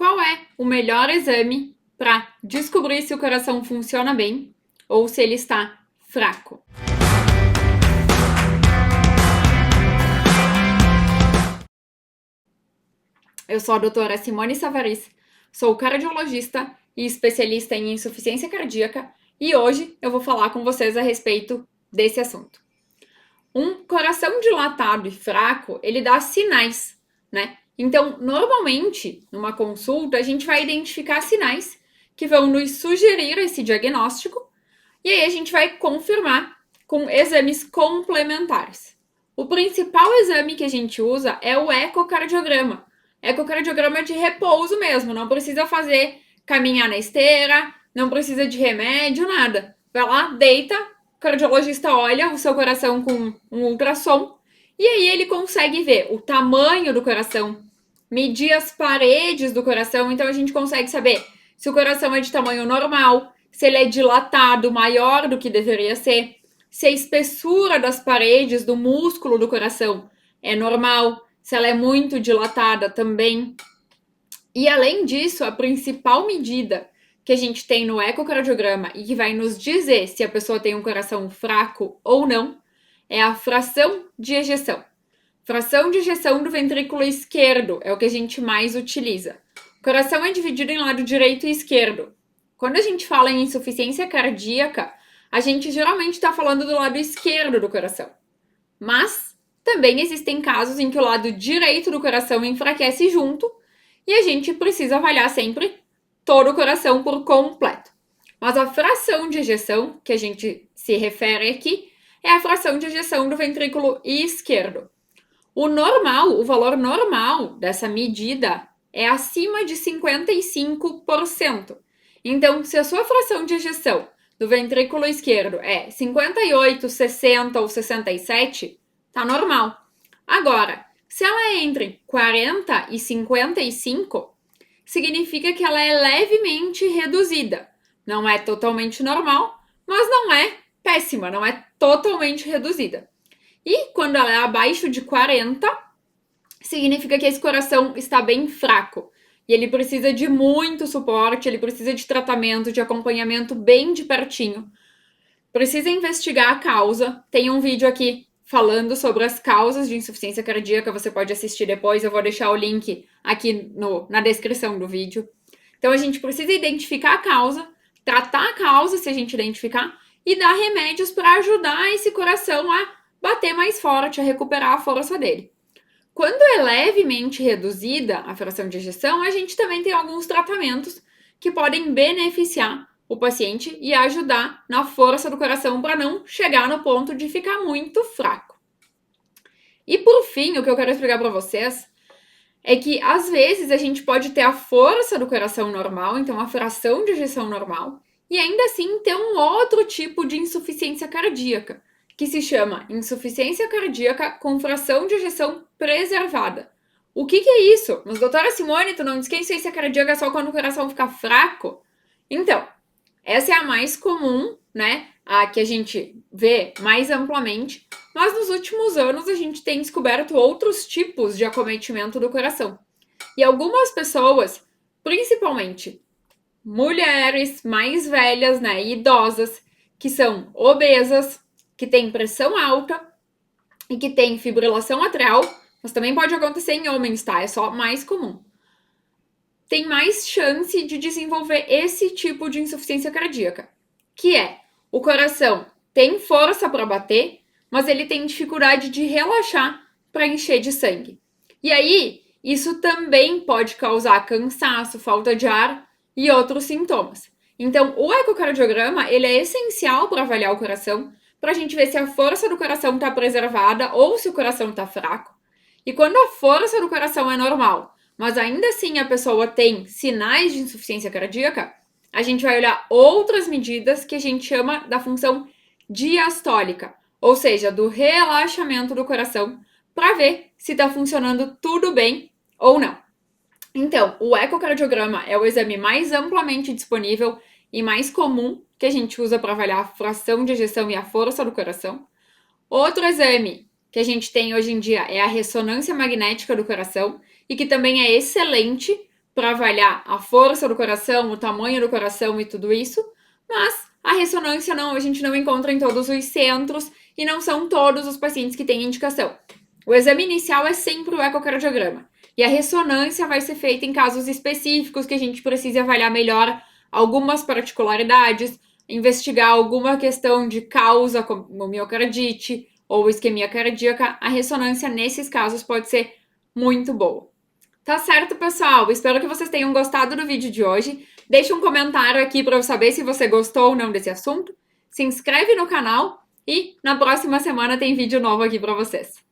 Qual é o melhor exame para descobrir se o coração funciona bem ou se ele está fraco? Eu sou a doutora Simone Savaris, sou cardiologista e especialista em insuficiência cardíaca e hoje eu vou falar com vocês a respeito desse assunto. Um coração dilatado e fraco, ele dá sinais, né? Então, normalmente, numa consulta, a gente vai identificar sinais que vão nos sugerir esse diagnóstico e aí a gente vai confirmar com exames complementares. O principal exame que a gente usa é o ecocardiograma. Ecocardiograma de repouso mesmo, não precisa fazer caminhar na esteira, não precisa de remédio, nada. Vai lá, deita, o cardiologista olha o seu coração com um ultrassom e aí ele consegue ver o tamanho do coração, medir as paredes do coração, então a gente consegue saber se o coração é de tamanho normal, se ele é dilatado, maior do que deveria ser, se a espessura das paredes do músculo do coração é normal, se ela é muito dilatada também. E além disso, a principal medida que a gente tem no ecocardiograma e que vai nos dizer se a pessoa tem um coração fraco ou não é a fração de ejeção. Fração de ejeção do ventrículo esquerdo é o que a gente mais utiliza. O coração é dividido em lado direito e esquerdo. Quando a gente fala em insuficiência cardíaca, a gente geralmente está falando do lado esquerdo do coração. Mas também existem casos em que o lado direito do coração enfraquece junto e a gente precisa avaliar sempre todo o coração por completo. Mas a fração de ejeção que a gente se refere aqui é a fração de ejeção do ventrículo esquerdo. O normal, o valor normal dessa medida é acima de 55%. Então, se a sua fração de ejeção do ventrículo esquerdo é 58, 60 ou 67, tá normal. Agora, se ela é entre 40 e 55, significa que ela é levemente reduzida. Não é totalmente normal, mas não é péssima, não é totalmente reduzida. E quando ela é abaixo de 40, significa que esse coração está bem fraco. E ele precisa de muito suporte, ele precisa de tratamento, de acompanhamento bem de pertinho. Precisa investigar a causa. Tem um vídeo aqui falando sobre as causas de insuficiência cardíaca, você pode assistir depois, eu vou deixar o link aqui na descrição do vídeo. Então a gente precisa identificar a causa, tratar a causa se a gente identificar e dar remédios para ajudar esse coração a bater mais forte, a recuperar a força dele. Quando é levemente reduzida a fração de ejeção, a gente também tem alguns tratamentos que podem beneficiar o paciente e ajudar na força do coração para não chegar no ponto de ficar muito fraco. E por fim, o que eu quero explicar para vocês é que às vezes a gente pode ter a força do coração normal, então a fração de ejeção normal, e ainda assim ter um outro tipo de insuficiência cardíaca, que se chama insuficiência cardíaca com fração de ejeção preservada. O que é isso? Mas doutora Simone, tu não diz que a insuficiência cardíaca é só quando o coração fica fraco? Então, essa é a mais comum, né? A que a gente vê mais amplamente, mas nos últimos anos a gente tem descoberto outros tipos de acometimento do coração. E algumas pessoas, principalmente mulheres mais velhas, né, idosas, que são obesas, que têm pressão alta e que têm fibrilação atrial, mas também pode acontecer em homens, tá? É só mais comum. Tem mais chance de desenvolver esse tipo de insuficiência cardíaca, que é o coração tem força para bater, mas ele tem dificuldade de relaxar para encher de sangue. E aí, isso também pode causar cansaço, falta de ar e outros sintomas. Então, o ecocardiograma, ele é essencial para avaliar o coração, para a gente ver se a força do coração está preservada ou se o coração está fraco. E quando a força do coração é normal, mas ainda assim a pessoa tem sinais de insuficiência cardíaca, a gente vai olhar outras medidas que a gente chama da função diastólica, ou seja, do relaxamento do coração, para ver se está funcionando tudo bem ou não. Então, o ecocardiograma é o exame mais amplamente disponível e mais comum que a gente usa para avaliar a fração de ejeção e a força do coração. Outro exame que a gente tem hoje em dia é a ressonância magnética do coração e que também é excelente para avaliar a força do coração, o tamanho do coração e tudo isso, mas a ressonância a gente não encontra em todos os centros e não são todos os pacientes que têm indicação. O exame inicial é sempre o ecocardiograma e a ressonância vai ser feita em casos específicos que a gente precisa avaliar melhor algumas particularidades, investigar alguma questão de causa, como miocardite ou isquemia cardíaca. A ressonância nesses casos pode ser muito boa. Tá certo, pessoal? Espero que vocês tenham gostado do vídeo de hoje. Deixe um comentário aqui para eu saber se você gostou ou não desse assunto. Se inscreve no canal e na próxima semana tem vídeo novo aqui para vocês.